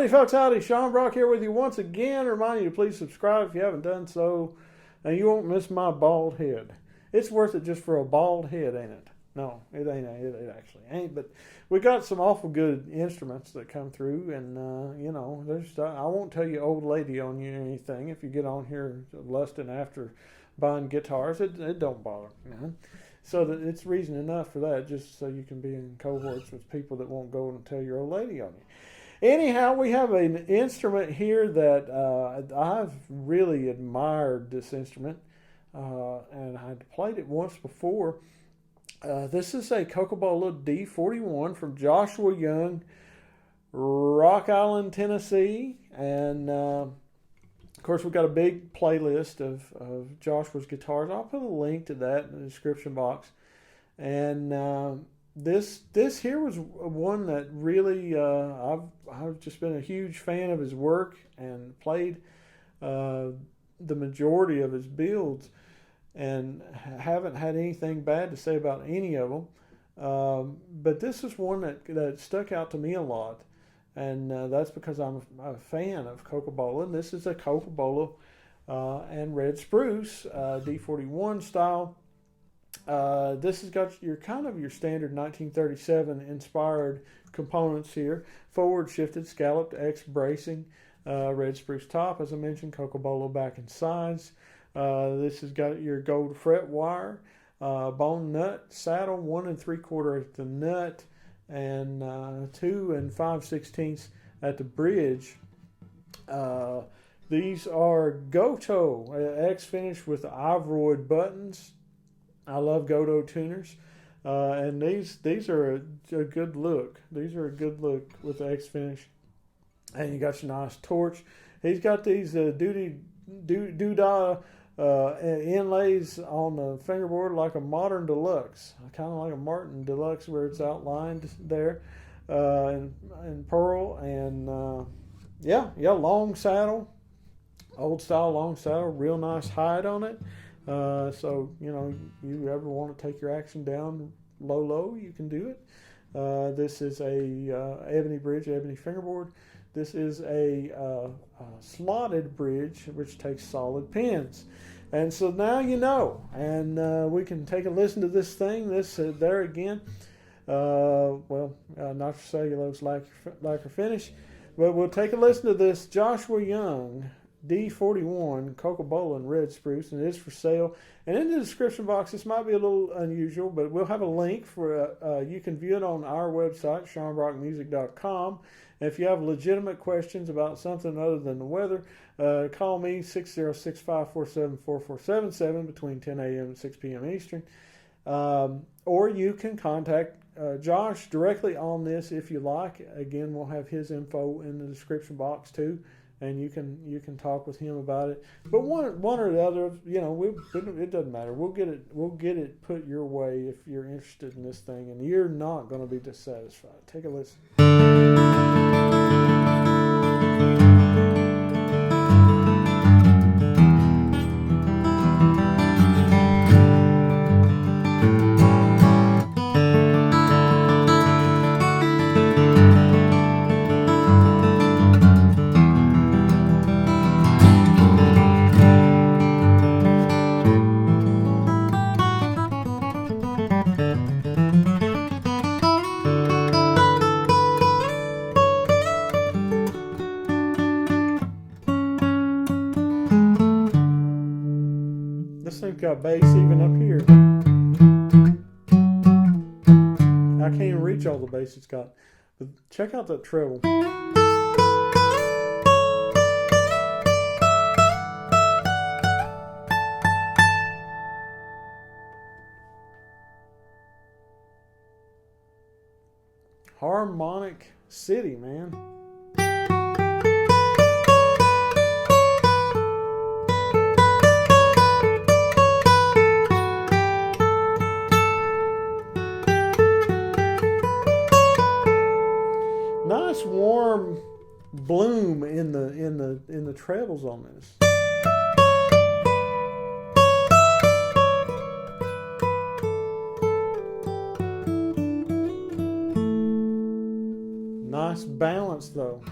Howdy folks, howdy. Sean Brock here with you once again. Remind you to please subscribe if you haven't done so, and you won't miss my bald head. It's worth it just for a bald head, ain't it? No, it ain't. It actually ain't. But we got some awful good instruments that come through, and you know, I won't tell you old lady on you or anything. If you get on here lusting after buying guitars, it don't bother me, man. So that it's reason enough for that, just so you can be in cohorts with people that won't go and tell your old lady on you. Anyhow, we have an instrument here that I've really admired this instrument, and I'd played it once before. This is a Cocobolo D41 from Joshua Young, Rock Island, Tennessee, and of course we've got a big playlist of Joshua's guitars. I'll put a link to that in the description box. And this here was one that really I've just been a huge fan of his work and played the majority of his builds, and haven't had anything bad to say about any of them. But this is one that stuck out to me a lot, and that's because I'm a fan of Cocobolo. And this is a Cocobolo and red spruce D41 style. This has got your standard 1937 inspired components here. Forward shifted scalloped X bracing, red spruce top, as I mentioned, Cocobolo back and sides. This has got your gold fret wire, bone nut saddle, 1 3/4 at the nut, and 2 5/16 at the bridge. These are Goto X finish with Ivoroid buttons. I love Goto tuners, and these are a good look. These are a good look with the X finish, and you got your nice torch. He's got these doodah inlays on the fingerboard like a Modern Deluxe, kind of like a Martin Deluxe, where it's outlined there in pearl, and yeah, long saddle, old style long saddle, real nice hide on it. So, you know, you ever want to take your action down low, you can do it. This is a ebony bridge, ebony fingerboard. This is a slotted bridge, which takes solid pins. And so now you know, and we can take a listen to this thing. There again, nitrocellulose lacquer finish, but we'll take a listen to this Joshua Young D41 Cocobolo and red spruce, and it is for sale. And in the description box, this might be a little unusual, but we'll have a link for you can view it on our website, SeanBrockmusic.com. And if you have legitimate questions about something other than the weather, call me 606-547-4477 between 10 a.m. and 6 p.m. Eastern. Or you can contact Josh directly on this if you like. Again, we'll have his info in the description box too, and you can talk with him about it. But one or the other, you know, it doesn't matter. We'll get it put your way if you're interested in this thing, and you're not going to be dissatisfied. Take a listen. This thing's got bass even up here. I can't even reach all the bass it's got. But check out that treble. Harmonic City, man. Nice warm bloom in the trebles on this. Nice balance though.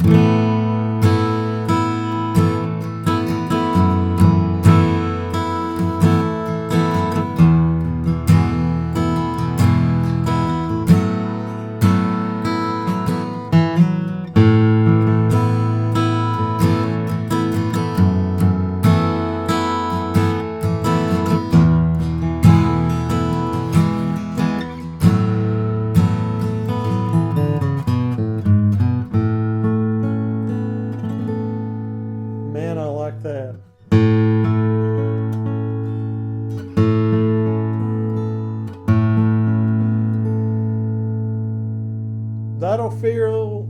that'll fill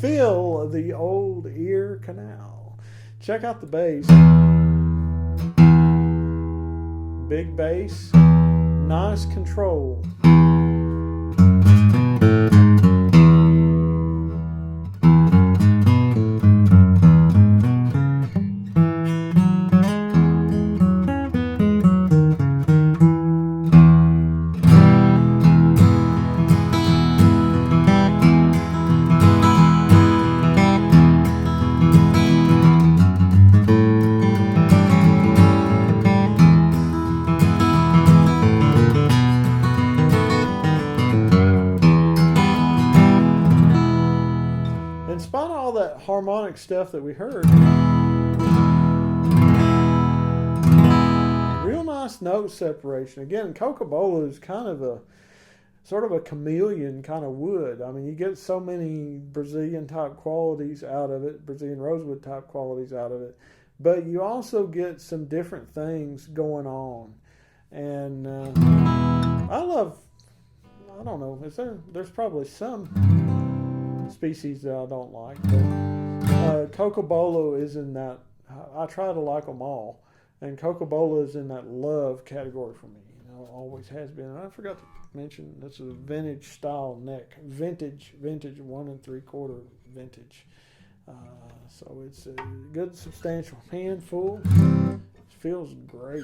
the old ear canal. Check out the bass. Big bass, nice control. Despite all that harmonic stuff that we heard, real nice note separation. Again, Cocobolo is kind of a sort of a chameleon kind of wood. I mean, you get so many Brazilian type qualities out of it, Brazilian rosewood type qualities out of it, but you also get some different things going on. And I don't know, there's probably some species that I don't like, but Cocobolo is in that. I try to like them all, and Cocobolo is in that love category for me. Always has been. And I forgot to mention that's a vintage style neck, vintage 1 3/4 vintage. So it's a good substantial handful. It feels great.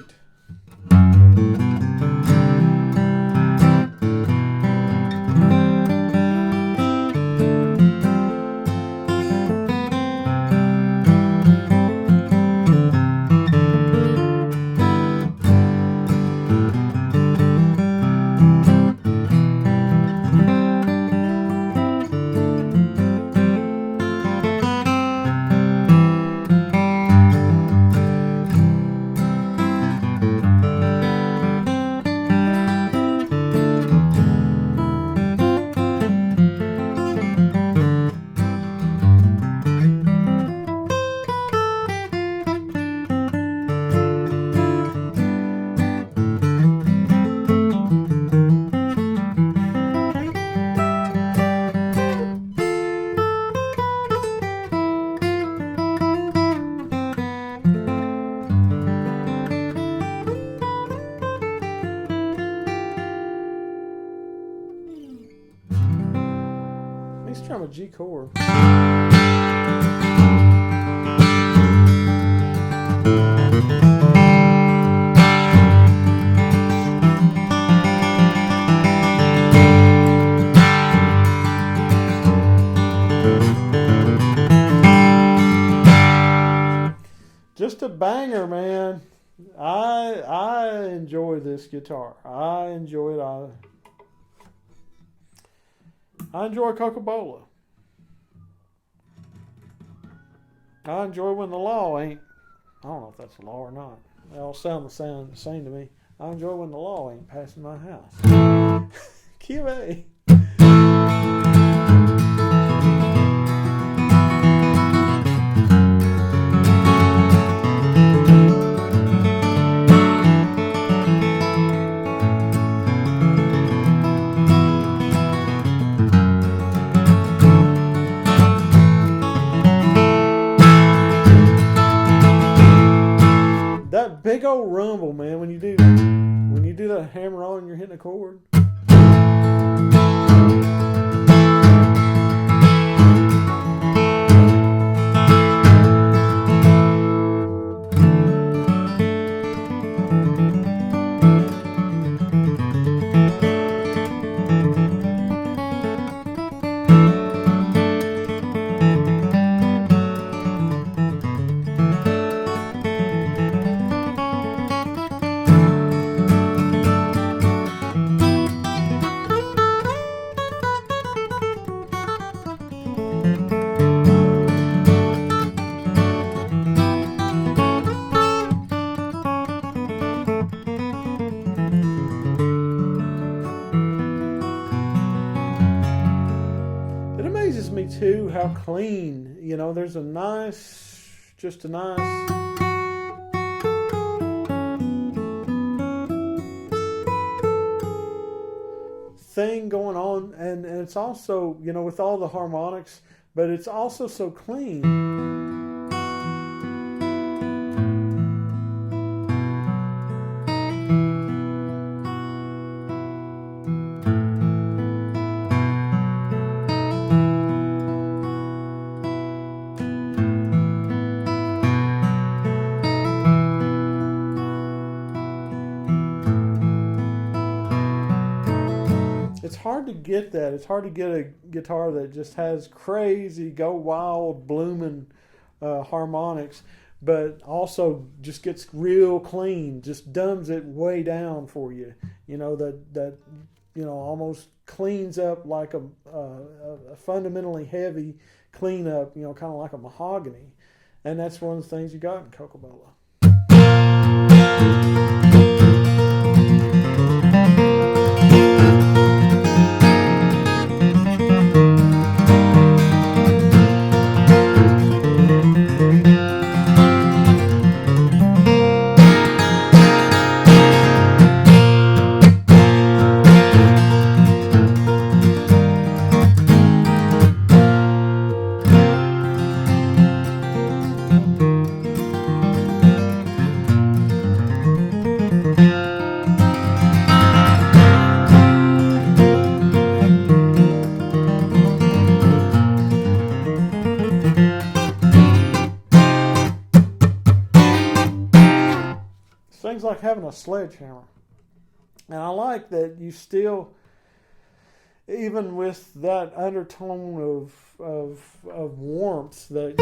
Try a G chord. Just a banger, man. I enjoy this guitar. I enjoy it. I enjoy Cocobolo. I enjoy when the law ain't. I don't know if that's a law or not. They all sound the same to me. I enjoy when the law ain't passing my house. QA. That big old rumble, man, when you do that hammer on and you're hitting a chord. Too, how clean, there's a nice thing going on, and it's also, you know, with all the harmonics, but it's also so clean. It's hard to get that. It's hard to get a guitar that just has crazy, go wild, blooming harmonics, but also just gets real clean, just dumbs it way down for you. You know, that you know, almost cleans up like a fundamentally heavy cleanup, you know, kind of like a mahogany. And that's one of the things you got in Cocobolo. Things like having a sledgehammer. And I like that you still, even with that undertone of warmth, that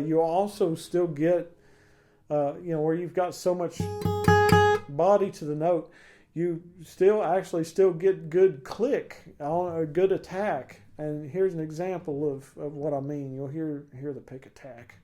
you also still get, you know, where you've got so much body to the note, you still get good click, a good attack. And here's an example of what I mean. You'll hear the pick attack.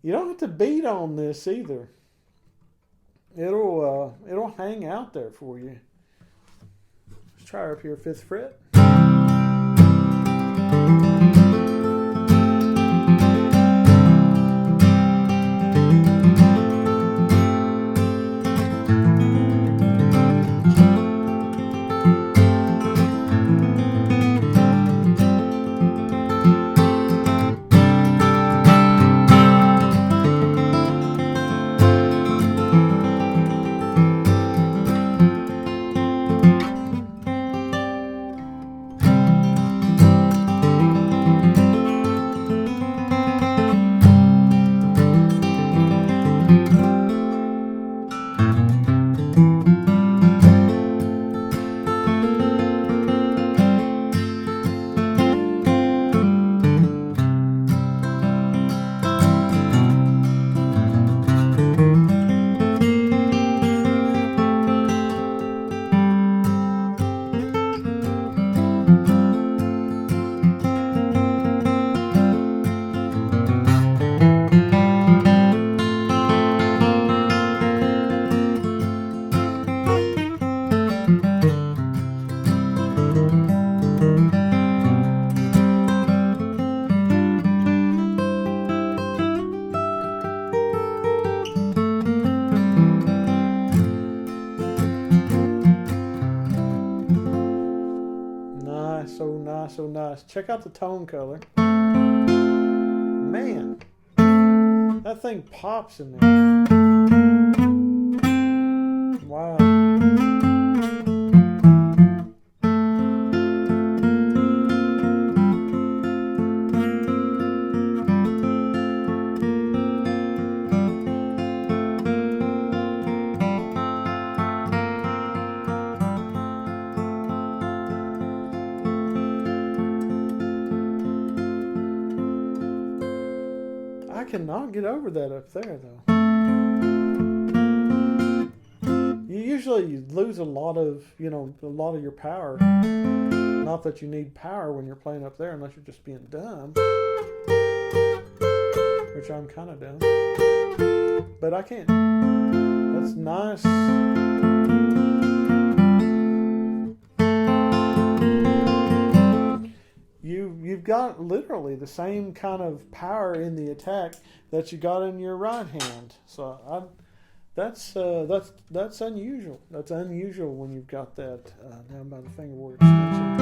You don't have to beat on this either. It'll hang out there for you. Let's try up here, 5th fret. nice, so nice, so nice. Check out the tone color. Man, that thing pops in there. Wow. I cannot get over that up there, though. You usually lose a lot of, a lot of your power. Not that you need power when you're playing up there, unless you're just being dumb, which I'm kind of dumb. But I can't. That's nice. You've got literally the same kind of power in the attack that you got in your right hand. So that's unusual. That's unusual when you've got that down by the fingerboard extension.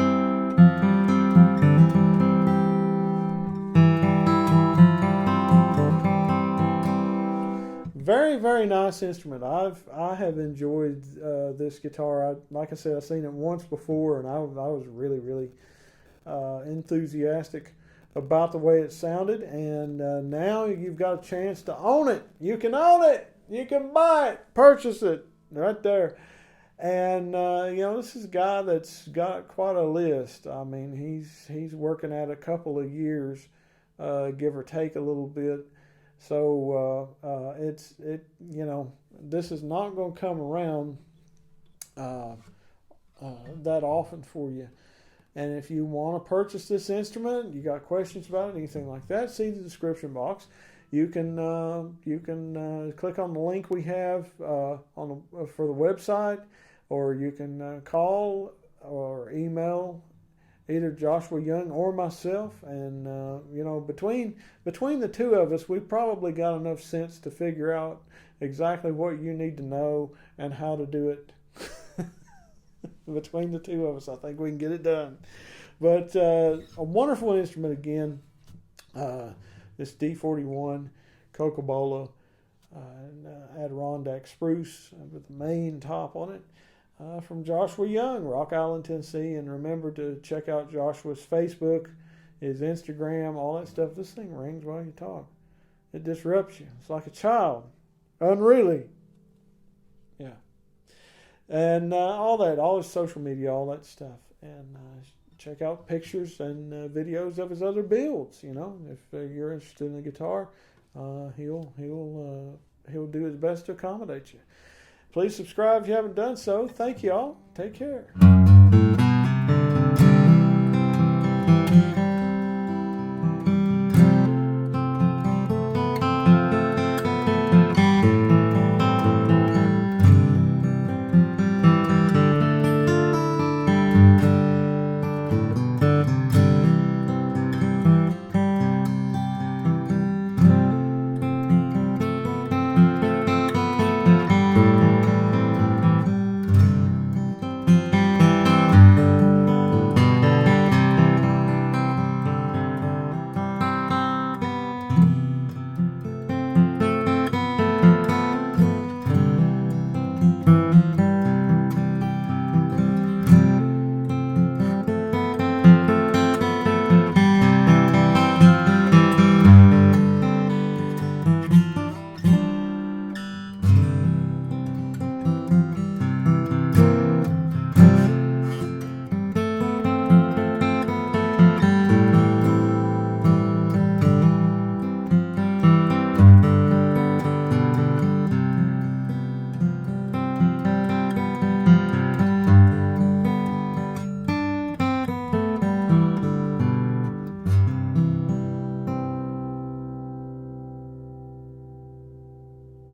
Very, very nice instrument. I have enjoyed this guitar. Like I said, I've seen it once before, and I was really, really enthusiastic about the way it sounded, and now you've got a chance to own it. You can own it. You can buy it, purchase it right there. And this is a guy that's got quite a list. I mean, he's working at a couple of years, give or take a little bit. So this is not going to come around that often for you. And if you want to purchase this instrument, you got questions about it, anything like that, see the description box. You can click on the link we have for the website, or you can call or email either Joshua Young or myself. And between the two of us, we've probably got enough sense to figure out exactly what you need to know and how to do it. Between the two of us, I think we can get it done. But a wonderful instrument again. This D41 Cocobolo, Adirondack Spruce with the Maine top on it, from Joshua Young, Rock Island, Tennessee. And remember to check out Joshua's Facebook, his Instagram, all that stuff. This thing rings while you talk. It disrupts you. It's like a child. Unruly. Yeah. And all his social media, all that stuff. And check out pictures and videos of his other builds. If you're interested in the guitar, he'll do his best to accommodate you. Please subscribe if you haven't done so. Thank you all. Take care.